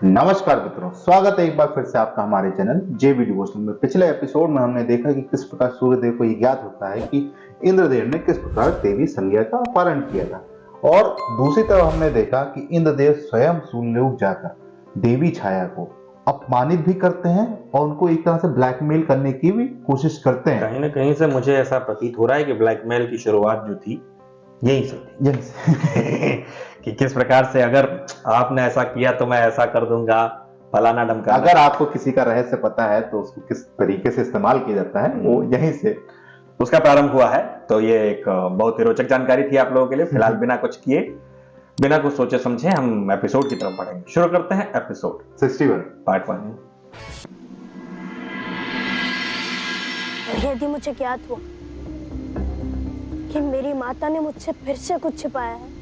नमस्कार मित्रों, स्वागत है एक बार फिर से आपका हमारे चैनल जेबी डिवोशनल में। पिछले एपिसोड में हमने देखा कि किस प्रकार सूर्यदेव को यह ज्ञात होता है कि इंद्रदेव ने किस प्रकार देवी संज्ञा का अपहरण किया था, और दूसरी तरफ हमने देखा कि इंद्रदेव स्वयं सूर्यलोक जाकर देवी छाया को अपमानित भी करते हैं और उनको एक तरह से ब्लैकमेल करने की भी कोशिश करते हैं। कहीं ना कहीं से मुझे ऐसा प्रतीत हो रहा है कि ब्लैकमेल की शुरुआत जो थी यही से कि किस प्रकार से अगर आपने ऐसा किया तो मैं ऐसा कर दूंगा, फलाना ढमकाना। अगर आपको किसी का रहस्य पता है तो उसको किस तरीके से इस्तेमाल किया जाता है वो यहीं से उसका प्रारंभ हुआ है। तो ये एक बहुत ही रोचक जानकारी थी आप लोगों के लिए। फिलहाल बिना कुछ किए, बिना कुछ सोचे समझे हम एपिसोड की तरफ बढ़ेंगे। शुरू करते हैं एपिसोड 61 पार्ट 1। यदि मुझे ज्ञात हुआ कि मेरी माता ने मुझसे फिर से कुछ छिपाया है,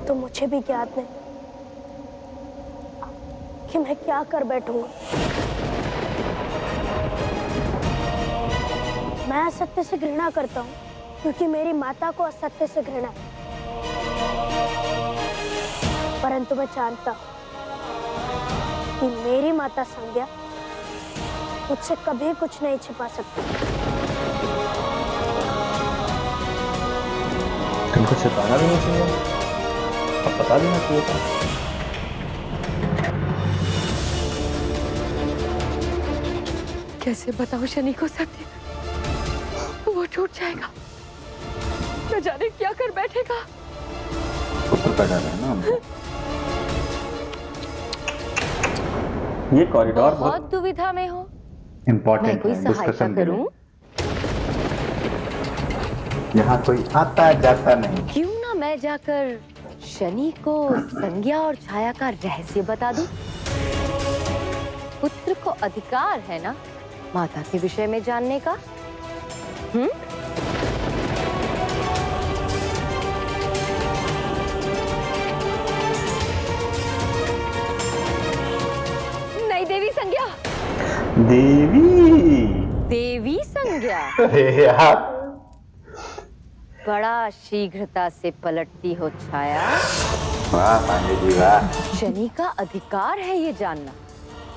तो मुझे भी ज्ञात नहीं कि मैं क्या कर बैठूंगा। मैं असत्य से घृणा करता हूँ क्योंकि मेरी माता को असत्य से घृणा है, परंतु मैं जानता हूँ कि मेरी माता संज्ञा मुझसे कभी कुछ नहीं छिपा सकती। तुमको छिपाना भी नहीं चाहिए, अब बता देना चाहिए था। कैसे बताऊं शनि को सत्य? वो टूट जाएगा, न जाने क्या कर बैठेगा। पता डाला है ना हमको। ये कॉरिडोर बहुत दुविधा में हो, मैं इम्पोर्टेंट कोई है सहायता डिस्कशन के लिए। करूं? यहाँ कोई आता जाता नहीं। क्यों ना मैं जाकर शनि को संज्ञा और छाया का रहस्य बता दूं? पुत्र को अधिकार है ना माता के विषय में जानने का? नहीं देवी संज्ञा, देवी देवी संज्ञा अरे यार, बड़ा शीघ्रता से पलटती हो छाया। वाह पांडे जी वाह। शनि का अधिकार है ये जानना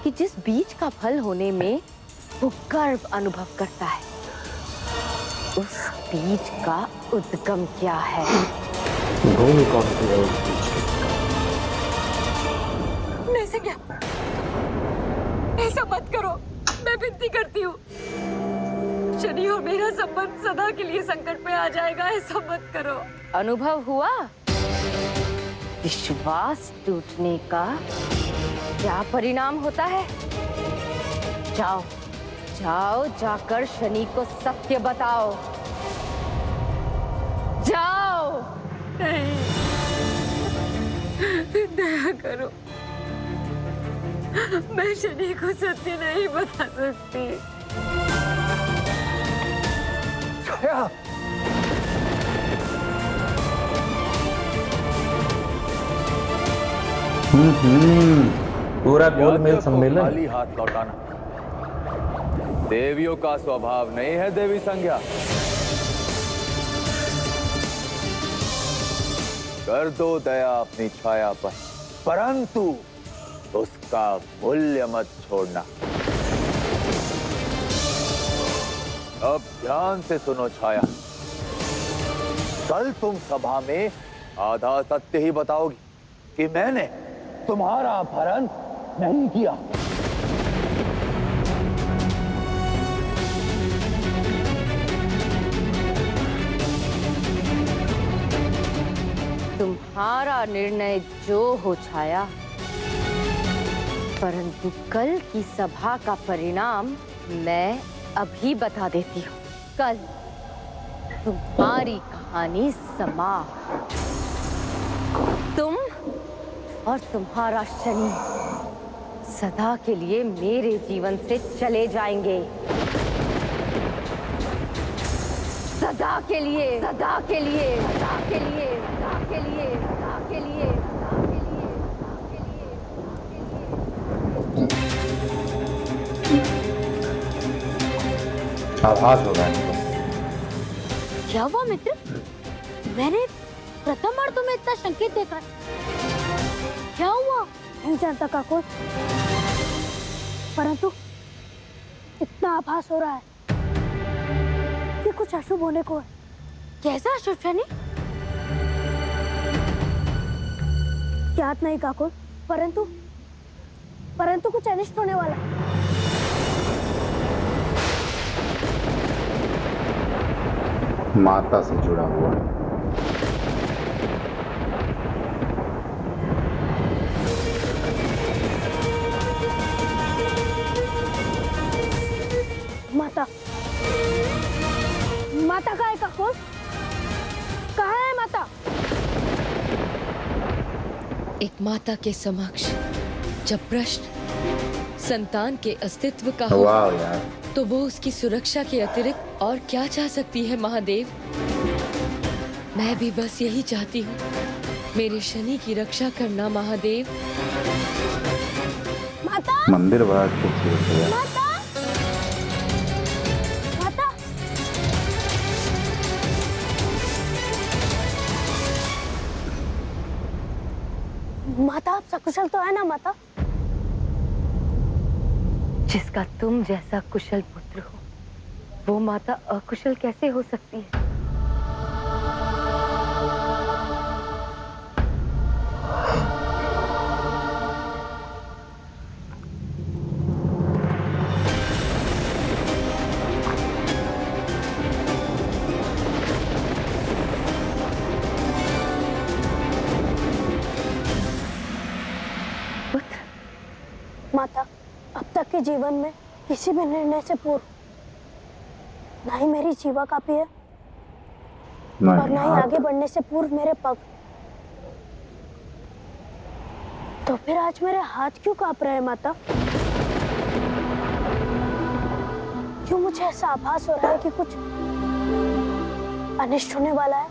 कि जिस बीज का फल होने में वो गर्व अनुभव करता है, उस बीज का उद्गम क्या है? भूमि कौन सी है उस बीच की? नहीं संज्ञा, ऐसा मत करो, मैं विनती करती हूँ। शनि और मेरा संबंध सदा के लिए संकट में आ जाएगा, ऐसा मत करो। अनुभव हुआ विश्वास टूटने का क्या परिणाम होता है? जाओ जाओ, जाकर शनि को सत्य बताओ। जाओ। नहीं, दया करो, मैं शनि को सत्य नहीं बता सकती। छाया, पूरा गोलमेल सम्मेलन। खाली हाथ लौटाना देवियों का स्वभाव नहीं है। देवी संज्ञा, कर दो दया अपनी छाया पर, परंतु उसका मूल्य मत छोड़ना। अब ध्यान से सुनो छाया, कल तुम सभा में आधा सत्य ही बताओगी कि मैंने तुम्हारा अपहरण नहीं किया। तुम्हारा निर्णय जो हो छाया, परंतु कल की सभा का परिणाम मैं अभी बता देती हूँ। कल तुम्हारी कहानी समाप्त। तुम और तुम्हारा शनि सदा के लिए मेरे जीवन से चले जाएंगे। सदा के लिए, सदा के लिए, सदा के लिए, सदा के लिए, सदा के लिए, सदा के लिए, आभास हो रहा है। क्या हुआ मित्र? मैंने प्रथम बार तुम्हें इतना संकेत देखा है। नहीं जानता काकुल, परंतु इतना आभास हो रहा है कि कुछ अशुभ होने को है। कैसा अशुभ शनि? याद नहीं काकुल, परंतु कुछ अनिष्ट होने वाला है। माता से जुड़ा हुआ है। माता कहाँ है काकुल? कहाँ है माता? एक माता के समक्ष जब प्रश्न संतान के अस्तित्व का हो, वाह यार, तो वो उसकी सुरक्षा के अतिरिक्त और क्या चाह सकती है महादेव? मैं भी बस यही चाहती हूँ, मेरे शनि की रक्षा करना महादेव। माता, मंदिर बड़ा खूबसूरत है यार। माता, माता, माता आप सकुशल तो है ना माता? जिसका तुम जैसा कुशल पुत्र हो, वो माता अकुशल कैसे हो सकती है? पुत्र, माता, अब तक के जीवन में किसी भी निर्णय से पूर्व ना ही मेरी जीवा कापी है और ना ही आगे बढ़ने से पूर्व मेरे पग। तो फिर आज मेरे हाथ क्यों कांप रहे हैं माता? क्यों मुझे ऐसा आभास हो रहा है कि कुछ अनिष्ट होने वाला है?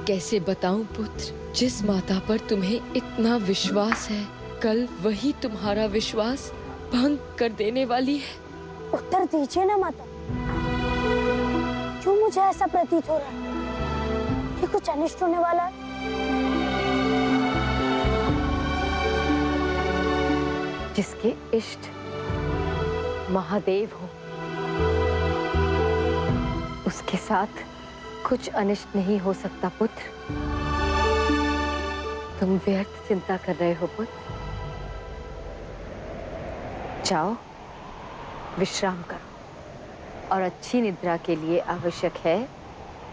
कैसे बताऊं पुत्र, जिस माता पर तुम्हें इतना विश्वास है, कल वही तुम्हारा विश्वास भंग कर देने वाली है। उत्तर दीजिए ना माता, क्यों मुझे ऐसा प्रतीत हो रहा है कि कुछ अनिष्ट होने वाला है? जिसके इष्ट महादेव हो, उसके साथ कुछ अनिष्ट नहीं हो सकता पुत्र। तुम व्यर्थ चिंता कर रहे हो पुत्र। जाओ, विश्राम करो और अच्छी निद्रा के लिए आवश्यक है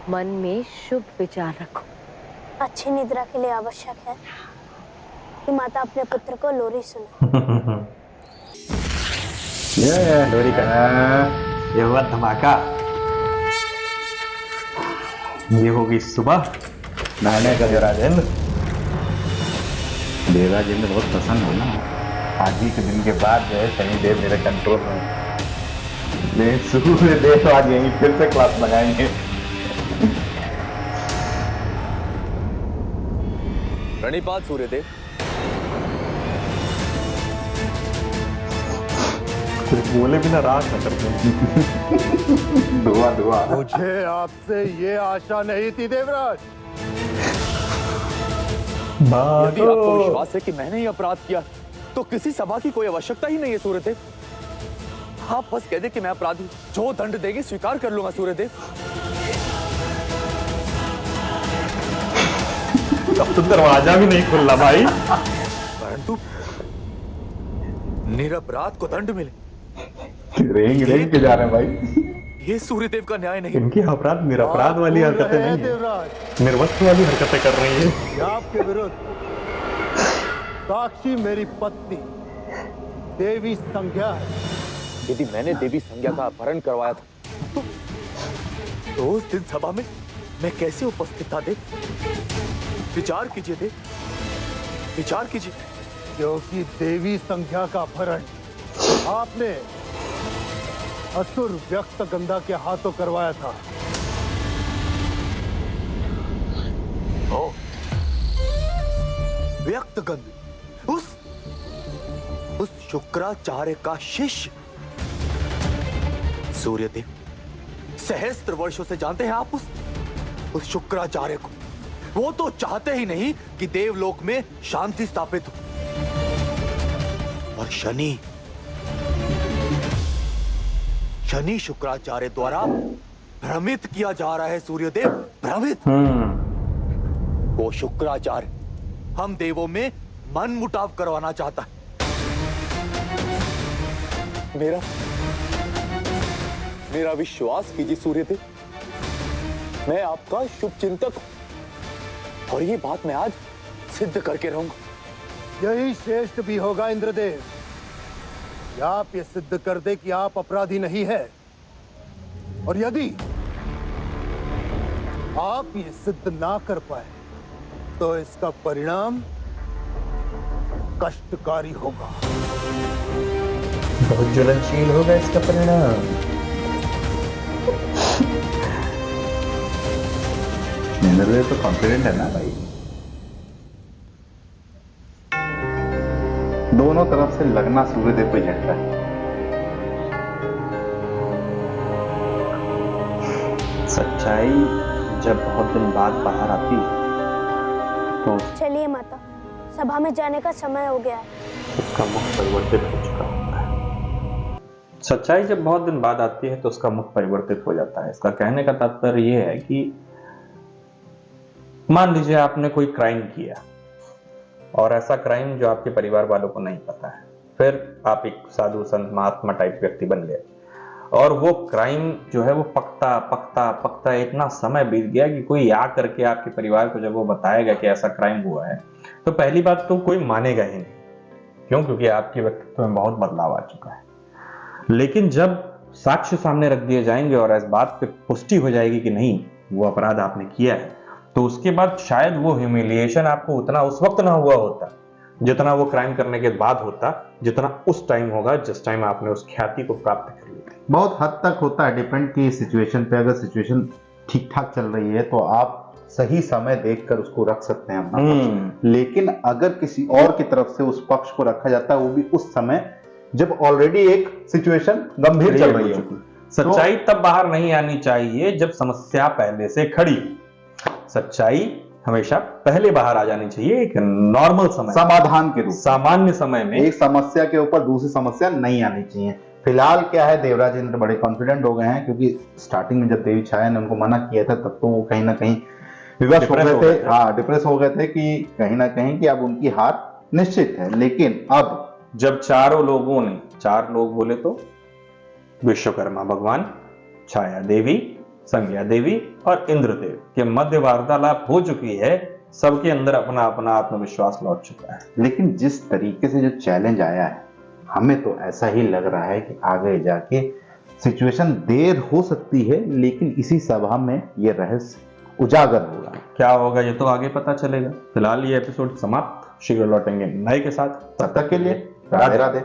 मन में शुभ विचार रखो। अच्छी निद्रा के लिए आवश्यक है कि माता अपने पुत्र को लोरी सुनाए। ये लोरी का ये हुआ धमाका। ये होगी सुबह नहाने का राजेंद्र। देवराजेंद्र बहुत पसंद हो ना। आज ही के दिन के बाद जो है शनिदेव मेरे कंट्रोल में। सूर्यदेव आज यहीं फिर से क्लास लगाएंगे। प्रणिपात सूर्यदेव। कुछ बोले बिना राग न करते हैं। दुआ दुआ। मुझे आपसे ये आशा नहीं थी देवराज। यदि आपको विश्वास है कि मैंने ये अपराध किया, तो किसी सभा की कोई आवश्यकता ही नहीं है सूर्यदेव। आप बस कह दे कि मैं अपराधी, जो दंड देंगे स्वीकार कर लूंगा सूर्यदेव। अब तो दरवाजा भी नहीं खुलना भाई। परंतु निरपराध को दंड मिले, रेंग रेंग के जा रहे हैं भाई। ये सूर्यदेव का न्याय नहीं। इनकी अपराध निरपराध वाली हरकतें नहीं है, देवराज, निर्वस्त्र वाली हरकतें कर रही है। ये आपके विरुद्ध साक्षी मेरी पत्नी देवी संज्ञा है। यदि मैंने देवी संज्ञा का अपहरण करवाया था, तो उस दिन सभा में मैं कैसे उपस्थित था देव? विचार कीजिए देव, विचार कीजिए। क्योंकि देवी संज्ञा का अपहरण आपने असुर व्यक्त गंधा के हाथों करवाया था। ओ, व्यक्त गंध, उस शुक्राचार्य का शिष्य। सूर्यदेव, सहस्त्र वर्षों से जानते हैं आप उस शुक्राचार्य को। वो तो चाहते ही नहीं कि देवलोक में शांति स्थापित हो। और शनि शुक्राचार्य द्वारा भ्रमित किया जा रहा है सूर्यदेव, भ्रमित। वो शुक्राचार्य हम देवों में मन मुटाव करवाना चाहता है। मेरा विश्वास कीजिए सूर्यदेव, मैं आपका शुभ चिंतक हूं और ये बात मैं आज सिद्ध करके रहूंगा। यही श्रेष्ठ भी होगा इंद्रदेव, कि आप ये सिद्ध कर दे कि आप अपराधी नहीं है। और यदि आप ये सिद्ध ना कर पाए तो इसका परिणाम कष्टकारी होगा। बहुत ज्वलनशील होगा इसका परिणाम। इंद्रदेव तो कॉन्फिडेंट है ना भाई। दोनों तरफ से लगना सूर्यदेव को झटका है। सच्चाई जब बहुत दिन बाद बाहर आती है तो चलिए माता, सभा में जाने का समय हो गया है। उसका मुख परिवर्तित हो चुका होता है। सच्चाई जब बहुत दिन बाद आती है तो उसका मुख परिवर्तित हो जाता है। इसका कहने का तात्पर्य यह है कि मान लीजिए आपने कोई क्राइम किया और ऐसा क्राइम जो आपके परिवार वालों को नहीं पता है, फिर आप एक साधु संत महात्मा टाइप व्यक्ति बन गए और वो क्राइम जो है वो पकता पकता पकता इतना समय बीत गया कि कोई आ करके आपके परिवार को जब वो बताएगा कि ऐसा क्राइम हुआ है तो पहली बात तो कोई मानेगा ही नहीं। क्यों? क्योंकि आपके व्यक्तित्व में बहुत बदलाव आ चुका है। लेकिन जब साक्ष्य सामने रख दिए जाएंगे और इस बात पे पुष्टि हो जाएगी कि नहीं वो अपराध आपने किया है, तो उसके बाद शायद वो ह्यूमिलिएशन आपको उतना उस वक्त ना हुआ होता जितना वो क्राइम करने के बाद होता, जितना उस टाइम होगा जिस टाइम आपने उस ख्याति को प्राप्त कर लिया। बहुत हद तक होता है, डिपेंड की सिचुएशन पे। अगर सिचुएशन ठीक ठाक चल रही है तो आप सही समय देखकर उसको रख सकते हैं अपना पक्ष। लेकिन अगर किसी और की तरफ से उस पक्ष को रखा जाता है, वो भी उस समय जब ऑलरेडी एक सिचुएशन गंभीर चल रही है, सच्चाई तब बाहर नहीं आनी चाहिए जब समस्या पहले से खड़ी। सच्चाई हमेशा पहले बाहर आ जानी चाहिए एक नॉर्मल समय, समाधान के रूप, सामान्य समय में। एक समस्या के ऊपर दूसरी समस्या नहीं आनी चाहिए। फिलहाल क्या है, देवराज इंद्र बड़े कॉन्फिडेंट हो गए हैं क्योंकि स्टार्टिंग में जब देवी छाया ने उनको मना किया था तब तो वो कहीं ना कहीं विवश हो गए थे। हाँ, डिप्रेस हो गए थे कि कहीं ना कहीं कि अब उनकी हार निश्चित है। लेकिन अब जब चारों लोगों ने, 4 लोग बोले तो विश्वकर्मा भगवान, छाया देवी, संज्ञा देवी और इंद्रदेव के मध्य वार्तालाप हो चुकी है, सबके अंदर अपना अपना आत्मविश्वास लौट चुका है। लेकिन जिस तरीके से जो चैलेंज आया है, हमें तो ऐसा ही लग रहा है कि आगे जाके सिचुएशन देर हो सकती है, लेकिन इसी सभा में ये रहस्य उजागर होगा। क्या होगा ये तो आगे पता चलेगा। फिलहाल ये एपिसोड समाप्त। शीघ्र लौटेंगे नए के साथ। तब तक के लिए राधे राधे।